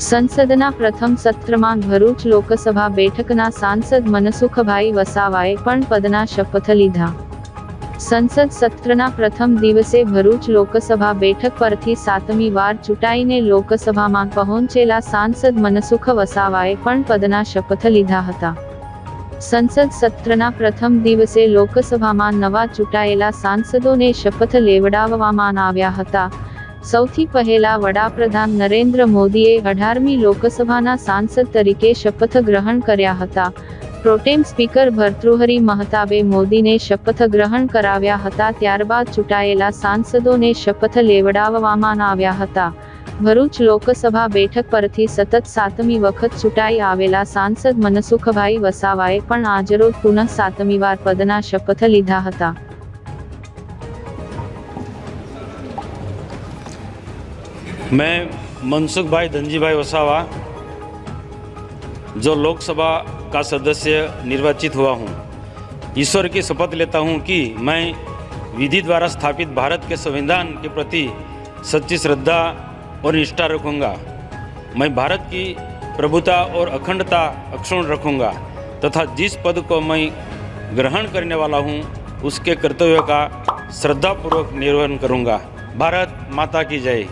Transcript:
સંસદના પ્રથમ સત્રમાં ભરૂચ લોકસભા બેઠકના સાંસદ મનસુખભાઈ વસાવાએ પણ પદના શપથ લીધા। સંસદ સત્રના પ્રથમ દિવસે ભરૂચ લોકસભા બેઠક પરથી 7મી વાર ચૂંટાઈને લોકસભામાં પહોંચેલા સાંસદ મનસુખ વસાવાએ પણ પદના શપથ લીધા હતા। સંસદ સત્રના પ્રથમ દિવસે લોકસભામાં નવા ચૂંટાયેલા સાંસદોને શપથ લેવડાવવામાં આવ્યા હતા। સૌથી પહેલા વડાપ્રધાન નરેન્દ્ર મોદીએ 18મી લોકસભાના સાંસદ તરીકે શપથ ગ્રહણ કર્યા હતા। પ્રોટેમ સ્પીકર ભર્તૃહરિ મહતાબે મોદીને શપથ ગ્રહણ કરાવ્યા હતા। ત્યારબાદ ચૂંટાયેલા સાંસદોને શપથ લેવડાવવામાં આવ્યા હતા। ભરૂચ લોકસભા બેઠક પરથી સતત 7મી વખત ચૂંટાઈ આવેલા સાંસદ મનસુખભાઈ વસાવાએ પણ આજરોજ પુનઃ 7મી વાર પદના શપથ લીધા હતા। मैं मनसुख भाई धनजी भाई वसावा जो लोकसभा का सदस्य निर्वाचित हुआ हूँ, ईश्वर की शपथ लेता हूँ कि मैं विधि द्वारा स्थापित भारत के संविधान के प्रति सच्ची श्रद्धा और निष्ठा रखूँगा। मैं भारत की प्रभुता और अखंडता अक्षुण्ण रखूँगा तथा जिस पद को मैं ग्रहण करने वाला हूँ उसके कर्तव्यों का श्रद्धापूर्वक निर्वहन करूँगा। भारत माता की जय।